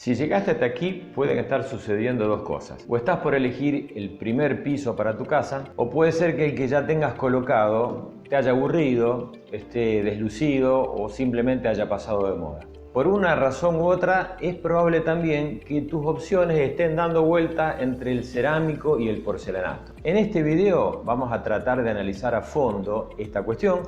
Si llegaste hasta aquí, pueden estar sucediendo dos cosas. O estás por elegir el primer piso para tu casa, o puede ser que el que ya tengas colocado te haya aburrido, esté deslucido o simplemente haya pasado de moda. Por una razón u otra, es probable también que tus opciones estén dando vuelta entre el cerámico y el porcelanato. En este video vamos a tratar de analizar a fondo esta cuestión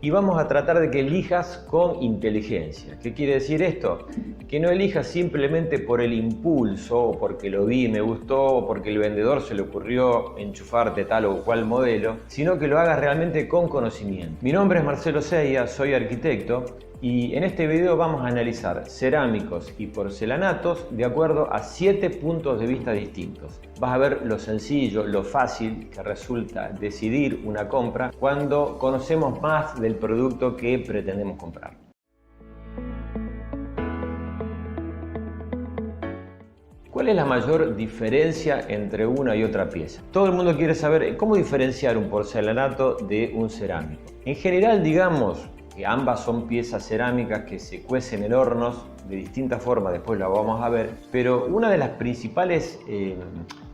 y vamos a tratar de que elijas con inteligencia. ¿Qué quiere decir esto? Que no elijas simplemente por el impulso, o porque lo vi y me gustó, o porque el vendedor se le ocurrió enchufarte tal o cual modelo, sino que lo hagas realmente con conocimiento. Mi nombre es Marcelo Seya, soy arquitecto, y en este video vamos a analizar cerámicos y porcelanatos de acuerdo a 7 puntos de vista distintos. Vas a ver lo sencillo, lo fácil que resulta decidir una compra cuando conocemos más del producto que pretendemos comprar. ¿Cuál es la mayor diferencia entre una y otra pieza? Todo el mundo quiere saber cómo diferenciar un porcelanato de un cerámico. En general, digamos que ambas son piezas cerámicas que se cuecen en hornos de distintas formas, después lo vamos a ver, pero una de las principales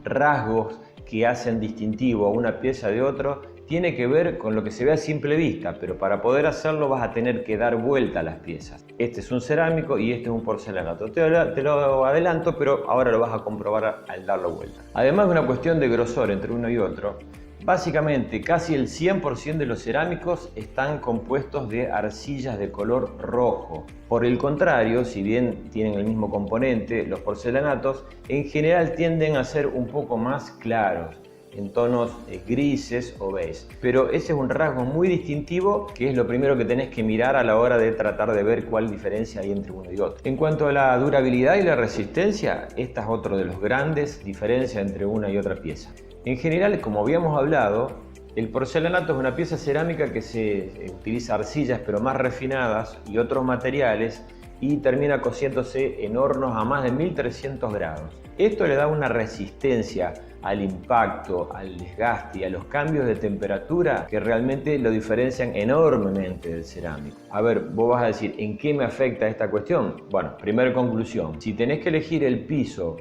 rasgos que hacen distintivo a una pieza de otra tiene que ver con lo que se ve a simple vista, pero para poder hacerlo vas a tener que dar vuelta a las piezas. Este es un cerámico y este es un porcelanato. Te lo adelanto, pero ahora lo vas a comprobar al darlo vuelta. Además de una cuestión de grosor entre uno y otro, básicamente casi el 100% de los cerámicos están compuestos de arcillas de color rojo. Por el contrario, si bien tienen el mismo componente, los porcelanatos en general tienden a ser un poco más claros, en tonos grises o beige. Pero ese es un rasgo muy distintivo que es lo primero que tenés que mirar a la hora de tratar de ver cuál diferencia hay entre uno y otro. En cuanto a la durabilidad y la resistencia, esta es otro de los grandes diferencias entre una y otra pieza. En general, como habíamos hablado, el porcelanato es una pieza cerámica que se utiliza arcillas pero más refinadas y otros materiales y termina cociéndose en hornos a más de 1300 grados. Esto le da una resistencia al impacto, al desgaste y a los cambios de temperatura que realmente lo diferencian enormemente del cerámico. A ver, vos vas a decir, ¿en qué me afecta esta cuestión? Bueno, primera conclusión, si tenés que elegir el piso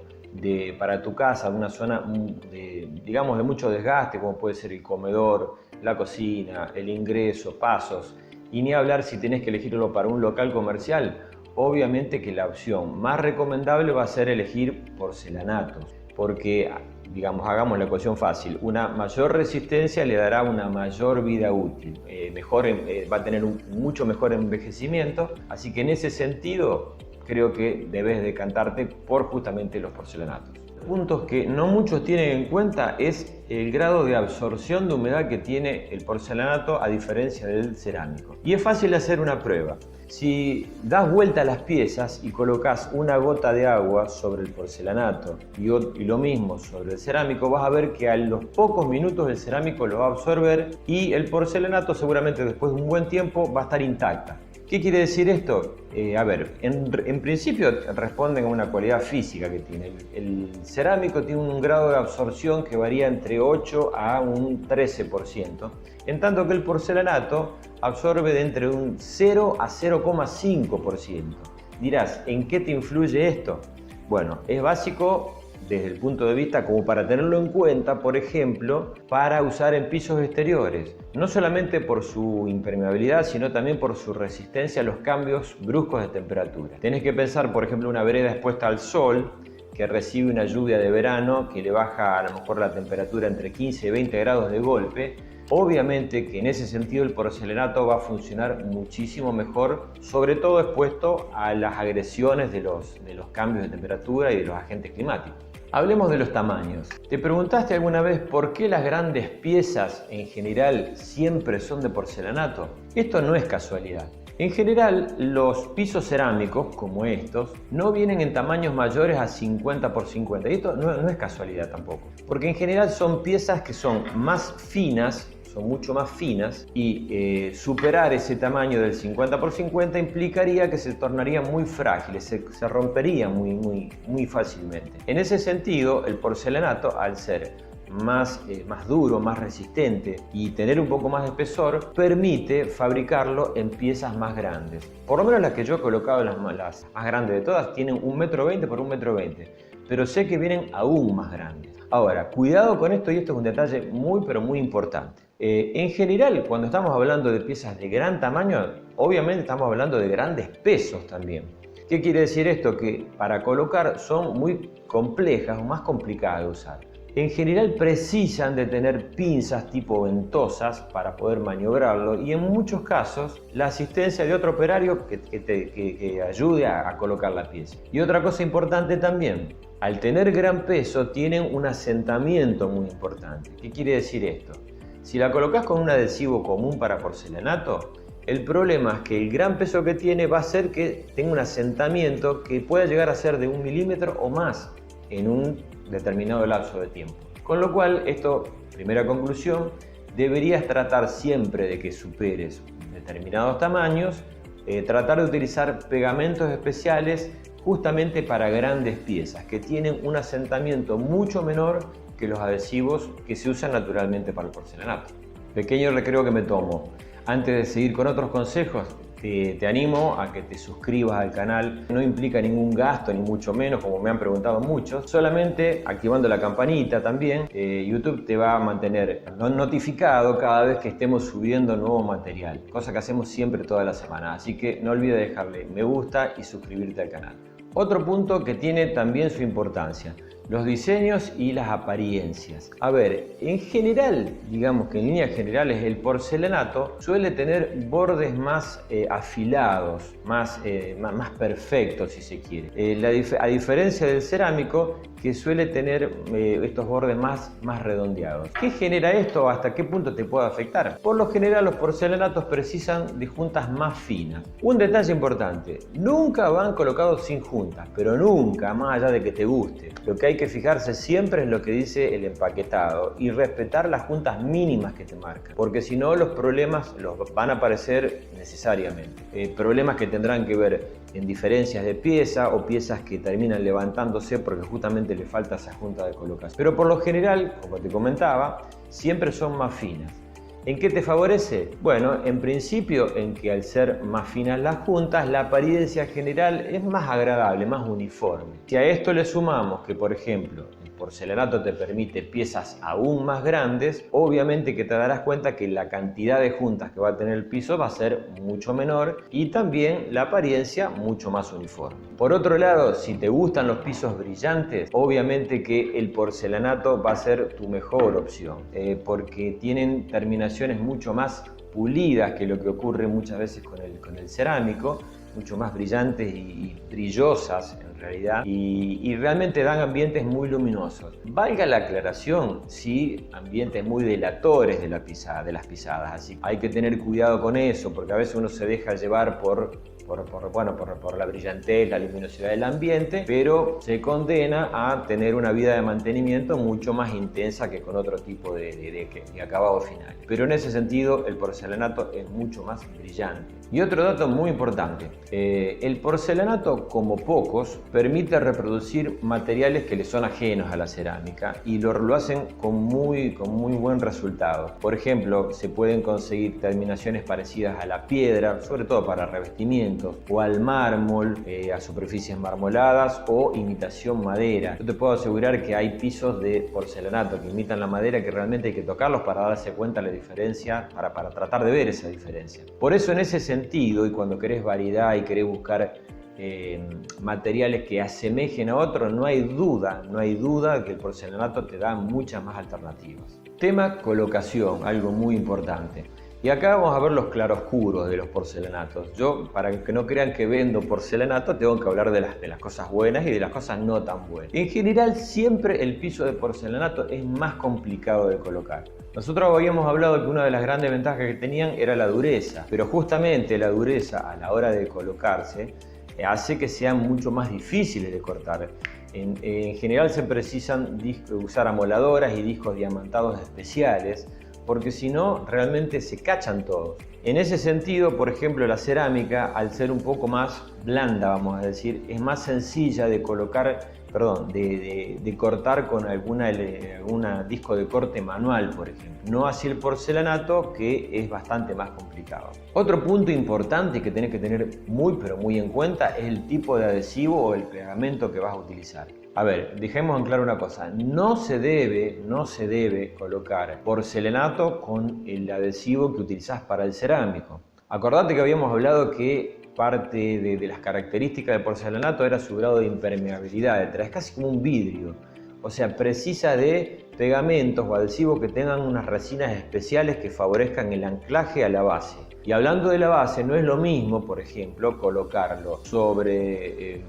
para tu casa, una zona digamos de mucho desgaste, como puede ser el comedor, la cocina, el ingreso, pasos, y ni hablar si tenés que elegirlo para un local comercial, obviamente que la opción más recomendable va a ser elegir porcelanatos, porque, digamos, hagamos la ecuación fácil, una mayor resistencia le dará una mayor vida útil, va a tener un mucho mejor envejecimiento, así que en ese sentido creo que debes decantarte por justamente los porcelanatos. Puntos que no muchos tienen en cuenta es el grado de absorción de humedad que tiene el porcelanato a diferencia del cerámico. Y es fácil hacer una prueba. Si das vuelta a las piezas y colocas una gota de agua sobre el porcelanato y lo mismo sobre el cerámico, vas a ver que a los pocos minutos el cerámico lo va a absorber y el porcelanato seguramente después de un buen tiempo va a estar intacta. ¿Qué quiere decir esto? En principio responden a una cualidad física que tiene. El cerámico tiene un grado de absorción que varía entre 8 a un 13%, en tanto que el porcelanato absorbe de entre un 0 a 0,5%. Dirás, ¿en qué te influye esto? Bueno, es básico desde el punto de vista como para tenerlo en cuenta, por ejemplo, para usar en pisos exteriores, no solamente por su impermeabilidad, sino también por su resistencia a los cambios bruscos de temperatura. Tenés que pensar, por ejemplo, una vereda expuesta al sol, que recibe una lluvia de verano que le baja a lo mejor la temperatura entre 15 y 20 grados de golpe. Obviamente que en ese sentido el porcelanato va a funcionar muchísimo mejor, sobre todo expuesto a las agresiones de los cambios de temperatura y de los agentes climáticos. Hablemos de los tamaños. ¿Te preguntaste alguna vez por qué las grandes piezas en general siempre son de porcelanato? Esto no es casualidad. En general, los pisos cerámicos, como estos, no vienen en tamaños mayores a 50 por 50. Y esto no es casualidad tampoco. Porque en general son piezas que son más finas, son mucho más finas, y superar ese tamaño del 50 por 50 implicaría que se tornarían muy frágiles, se romperían muy fácilmente. En ese sentido, el porcelanato, al ser más duro, más resistente y tener un poco más de espesor, permite fabricarlo en piezas más grandes. Por lo menos las que yo he colocado, las más grandes de todas, tienen 1,20 m por 1,20 m, pero sé que vienen aún más grandes. Ahora, cuidado con esto, y esto es un detalle muy pero muy importante. En general, cuando estamos hablando de piezas de gran tamaño, obviamente estamos hablando de grandes pesos también. ¿Qué quiere decir esto? Que para colocar son muy complejas o más complicadas de usar. En general precisan de tener pinzas tipo ventosas para poder maniobrarlo, y en muchos casos la asistencia de otro operario que ayude a colocar la pieza. Y otra cosa importante también, al tener gran peso tienen un asentamiento muy importante. ¿Qué quiere decir esto? Si la colocas con un adhesivo común para porcelanato, el problema es que el gran peso que tiene va a hacer que tenga un asentamiento que pueda llegar a ser de 1 milímetro o más en un determinado lapso de tiempo. Con lo cual, esto, primera conclusión, deberías tratar siempre de que superes determinados tamaños, tratar de utilizar pegamentos especiales justamente para grandes piezas que tienen un asentamiento mucho menor que los adhesivos que se usan naturalmente para el porcelanato. Pequeño recreo que me tomo. Antes de seguir con otros consejos, te animo a que te suscribas al canal. No implica ningún gasto, ni mucho menos, como me han preguntado muchos. Solamente activando la campanita también, YouTube te va a mantener notificado cada vez que estemos subiendo nuevo material, cosa que hacemos siempre toda la semana. Así que no olvides dejarle me gusta y suscribirte al canal. Otro punto que tiene también su importancia: los diseños y las apariencias. A ver, en general, digamos que en líneas generales, el porcelanato suele tener bordes más afilados, más perfectos, si se quiere. A diferencia del cerámico, que suele tener estos bordes más redondeados. ¿Qué genera esto? ¿Hasta qué punto te puede afectar? Por lo general, los porcelanatos precisan de juntas más finas. Un detalle importante: nunca van colocados sin juntas, pero nunca, más allá de que te guste. Lo que hay que fijarse siempre es lo que dice el empaquetado y respetar las juntas mínimas que te marcan, porque si no, los problemas los van a aparecer necesariamente. Problemas que tendrán que ver en diferencias de pieza o piezas que terminan levantándose porque justamente le falta esa junta de colocación. Pero por lo general, como te comentaba, siempre son más finas. ¿En qué te favorece? Bueno, en principio en que al ser más finas las juntas, la apariencia general es más agradable, más uniforme. Si a esto le sumamos que, por ejemplo, el porcelanato te permite piezas aún más grandes, obviamente que te darás cuenta que la cantidad de juntas que va a tener el piso va a ser mucho menor y también la apariencia mucho más uniforme. Por otro lado, si te gustan los pisos brillantes, obviamente que el porcelanato va a ser tu mejor opción, porque tienen terminaciones mucho más pulidas que lo que ocurre muchas veces con el cerámico, mucho más brillantes y brillosas en realidad, y realmente dan ambientes muy luminosos. Valga la aclaración, sí, ambientes muy delatores de las pisadas, así que hay que tener cuidado con eso, porque a veces uno se deja llevar por la brillantez, la luminosidad del ambiente, pero se condena a tener una vida de mantenimiento mucho más intensa que con otro tipo de acabado final. Pero en ese sentido, el porcelanato es mucho más brillante. Y otro dato muy importante: el porcelanato, como pocos, permite reproducir materiales que le son ajenos a la cerámica y lo hacen con muy buen resultado. Por ejemplo, se pueden conseguir terminaciones parecidas a la piedra, sobre todo para revestimientos, o al mármol, a superficies marmoladas o imitación madera. Yo te puedo asegurar que hay pisos de porcelanato que imitan la madera que realmente hay que tocarlos para darse cuenta de la diferencia, para tratar de ver esa diferencia. Por eso, en ese sentido, y cuando querés variedad y querés buscar materiales que asemejen a otros, no hay duda que el porcelanato te da muchas más alternativas. Tema colocación, algo muy importante. Y acá vamos a ver los claroscuros de los porcelanatos. Yo, para que no crean que vendo porcelanato, tengo que hablar de las cosas buenas y de las cosas no tan buenas. En general, siempre el piso de porcelanato es más complicado de colocar. Nosotros habíamos hablado que una de las grandes ventajas que tenían era la dureza, pero justamente la dureza a la hora de colocarse hace que sean mucho más difíciles de cortar. En general se precisan usar amoladoras y discos diamantados especiales, porque si no, realmente se cachan todos. En ese sentido, por ejemplo, la cerámica, al ser un poco más blanda, vamos a decir, es más sencilla de colocar de cortar con alguna disco de corte manual, por ejemplo. No así el porcelanato, que es bastante más complicado. Otro punto importante que tenés que tener pero muy en cuenta es el tipo de adhesivo o el pegamento que vas a utilizar. A ver, dejemos en claro una cosa, no se debe colocar porcelanato con el adhesivo que utilizás para el cerámico. Acordate que habíamos hablado que parte de las características del porcelanato era su grado de impermeabilidad, es casi como un vidrio, o sea, precisa de pegamentos o adhesivos que tengan unas resinas especiales que favorezcan el anclaje a la base. Y hablando de la base, no es lo mismo, por ejemplo, colocarlo sobre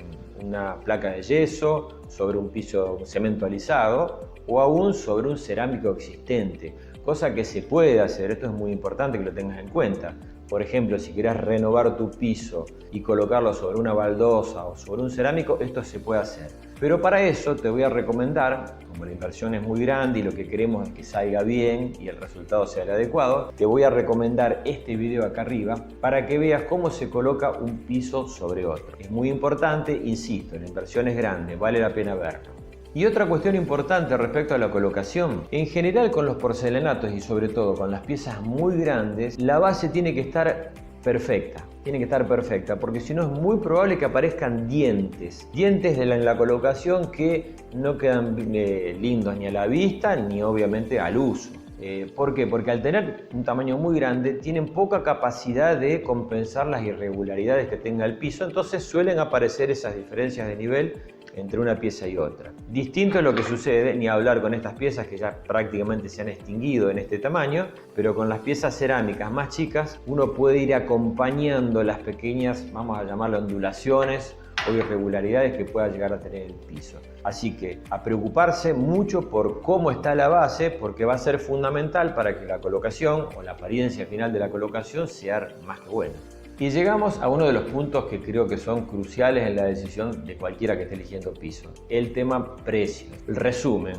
una placa de yeso, sobre un piso cemento alisado o aún sobre un cerámico existente, cosa que se puede hacer. Esto es muy importante que lo tengas en cuenta. Por ejemplo, si querés renovar tu piso y colocarlo sobre una baldosa o sobre un cerámico, esto se puede hacer. Pero para eso te voy a recomendar, como la inversión es muy grande y lo que queremos es que salga bien y el resultado sea el adecuado, te voy a recomendar este video acá arriba para que veas cómo se coloca un piso sobre otro. Es muy importante, insisto, la inversión es grande, vale la pena verlo. Y otra cuestión importante respecto a la colocación, en general con los porcelanatos y sobre todo con las piezas muy grandes, la base tiene que estar perfecta, porque si no es muy probable que aparezcan dientes en la colocación que no quedan lindos ni a la vista ni obviamente al uso. ¿Por qué? Porque al tener un tamaño muy grande tienen poca capacidad de compensar las irregularidades que tenga el piso, entonces suelen aparecer esas diferencias de nivel entre una pieza y otra. Distinto es lo que sucede, ni hablar con estas piezas que ya prácticamente se han extinguido en este tamaño, pero con las piezas cerámicas más chicas uno puede ir acompañando las pequeñas, vamos a llamarlo ondulaciones o irregularidades que pueda llegar a tener el piso. Así que a preocuparse mucho por cómo está la base, porque va a ser fundamental para que la colocación o la apariencia final de la colocación sea más que buena. Y llegamos a uno de los puntos que creo que son cruciales en la decisión de cualquiera que esté eligiendo piso. El tema precio, el resumen,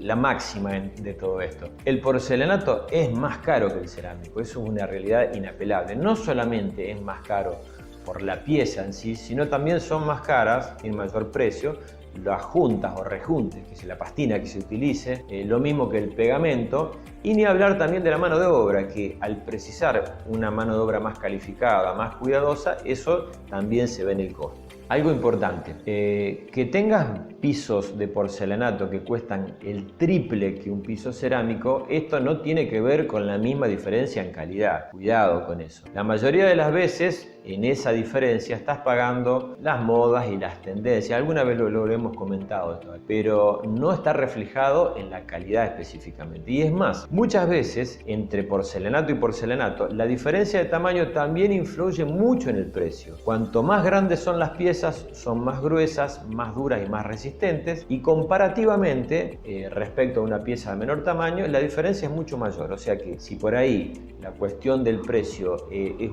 la máxima de todo esto. El porcelanato es más caro que el cerámico, eso es una realidad inapelable. No solamente es más caro por la pieza en sí, sino también son más caras, tienen mayor precio, las juntas o rejuntes, que es la pastina que se utilice, lo mismo que el pegamento, y ni hablar también de la mano de obra, que al precisar una mano de obra más calificada, más cuidadosa, eso también se ve en el costo. Algo importante, que tengas pisos de porcelanato que cuestan el triple que un piso cerámico, esto no tiene que ver con la misma diferencia en calidad. Cuidado con eso. La mayoría de las veces en esa diferencia estás pagando las modas y las tendencias. Alguna vez lo hemos comentado esto, pero no está reflejado en la calidad específicamente. Y es más, muchas veces entre porcelanato y porcelanato, la diferencia de tamaño también influye mucho en el precio. Cuanto más grandes son las piezas, son más gruesas, más duras y más resistentes, y comparativamente respecto a una pieza de menor tamaño, la diferencia es mucho mayor. O sea que si por ahí la cuestión del precio es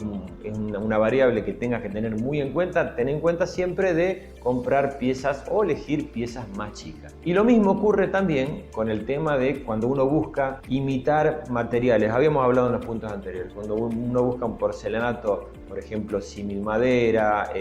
una variable que tengas que tener muy en cuenta, ten en cuenta siempre de comprar piezas o elegir piezas más chicas. Y lo mismo ocurre también con el tema de cuando uno busca imitar materiales. Habíamos hablado en los puntos anteriores, cuando uno busca un porcelanato, por ejemplo, símil madera,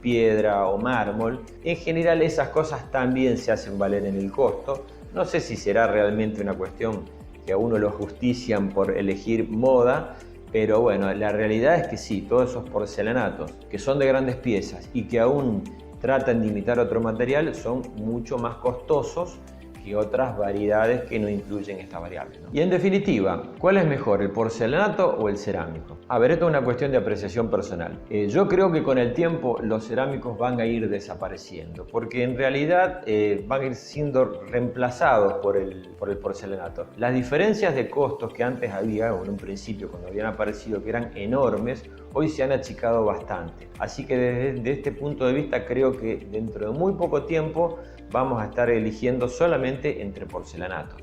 piedra o mármol, en general esas cosas también se hacen valer en el costo. No sé si será realmente una cuestión que a uno lo justician por elegir moda, pero bueno, la realidad es que sí, todos esos porcelanatos que son de grandes piezas y que aún tratan de imitar otro material son mucho más costosos que otras variedades que no incluyen esta variable, ¿no? Y en definitiva, ¿cuál es mejor, el porcelanato o el cerámico? A ver, esto es una cuestión de apreciación personal. Yo creo que con el tiempo los cerámicos van a ir desapareciendo, porque en realidad van a ir siendo reemplazados por el porcelanato. Las diferencias de costos que antes había, o en un principio cuando habían aparecido, que eran enormes, hoy se han achicado bastante. Así que desde este punto de vista creo que dentro de muy poco tiempo vamos a estar eligiendo solamente entre porcelanatos.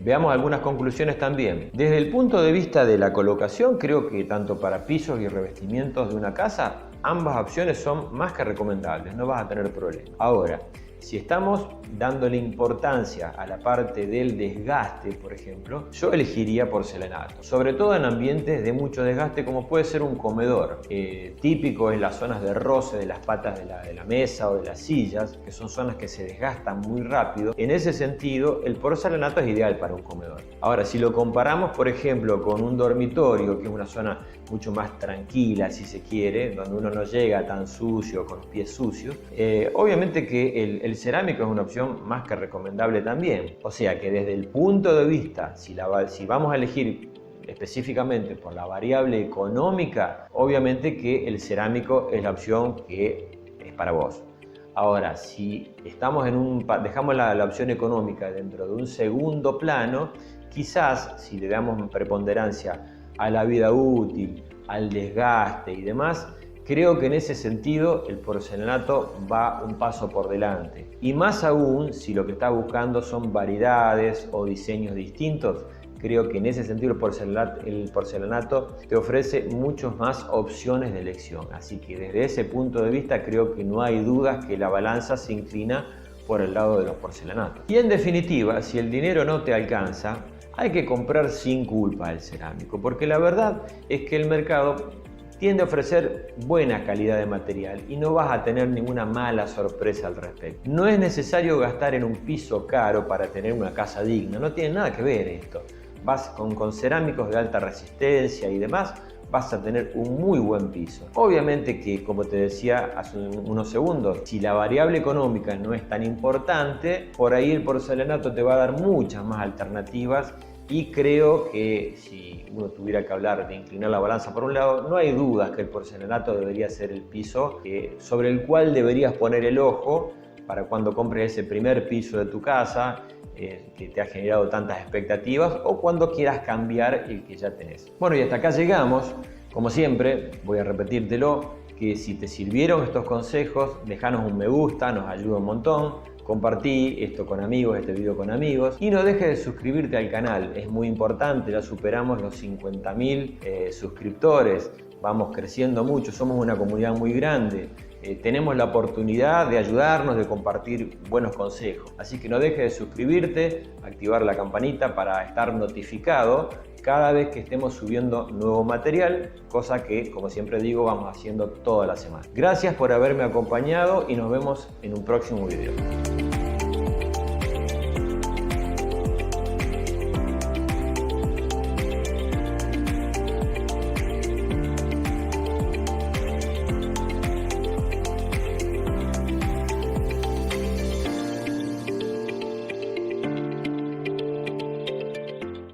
Veamos algunas conclusiones también. Desde el punto de vista de la colocación, creo que tanto para pisos y revestimientos de una casa, ambas opciones son más que recomendables, no vas a tener problemas. Ahora, Si estamos dándole importancia a la parte del desgaste, por ejemplo, yo elegiría porcelanato, sobre todo en ambientes de mucho desgaste como puede ser un comedor, típico en las zonas de roce de las patas de la mesa o de las sillas, que son zonas que se desgastan muy rápido. En ese sentido, el porcelanato es ideal para un comedor. Ahora, si lo comparamos, por ejemplo, con un dormitorio, que es una zona mucho más tranquila, si se quiere, donde uno no llega tan sucio, con los pies sucios, obviamente que el cerámico es una opción más que recomendable también. O sea que desde el punto de vista, si vamos a elegir específicamente por la variable económica, obviamente que el cerámico es la opción que es para vos. Ahora, si estamos dejamos la opción económica dentro de un segundo plano, quizás si le damos preponderancia a la vida útil, al desgaste y demás, creo que en ese sentido el porcelanato va un paso por delante. Y más aún si lo que estás buscando son variedades o diseños distintos, creo que en ese sentido el porcelanato te ofrece muchas más opciones de elección. Así que desde ese punto de vista creo que no hay dudas que la balanza se inclina por el lado de los porcelanatos. Y en definitiva, si el dinero no te alcanza, hay que comprar sin culpa el cerámico, porque la verdad es que el mercado tiende a ofrecer buena calidad de material y no vas a tener ninguna mala sorpresa al respecto. No es necesario gastar en un piso caro para tener una casa digna, no tiene nada que ver esto. Vas con cerámicos de alta resistencia y demás, vas a tener un muy buen piso. Obviamente que, como te decía hace unos segundos, si la variable económica no es tan importante, por ahí el porcelanato te va a dar muchas más alternativas. Y creo que si uno tuviera que hablar de inclinar la balanza por un lado, no hay dudas que el porcelanato debería ser el piso sobre el cual deberías poner el ojo para cuando compres ese primer piso de tu casa que te ha generado tantas expectativas o cuando quieras cambiar el que ya tenés. Bueno, y hasta acá llegamos. Como siempre, voy a repetírtelo, que si te sirvieron estos consejos, déjanos un me gusta, nos ayuda un montón. Compartí esto con amigos, este video con amigos, y no dejes de suscribirte al canal, es muy importante, ya superamos los 50.000 suscriptores, vamos creciendo mucho, somos una comunidad muy grande, tenemos la oportunidad de ayudarnos, de compartir buenos consejos, así que no dejes de suscribirte, activar la campanita para estar notificado cada vez que estemos subiendo nuevo material, cosa que, como siempre digo, vamos haciendo toda la semana. Gracias por haberme acompañado y nos vemos en un próximo video.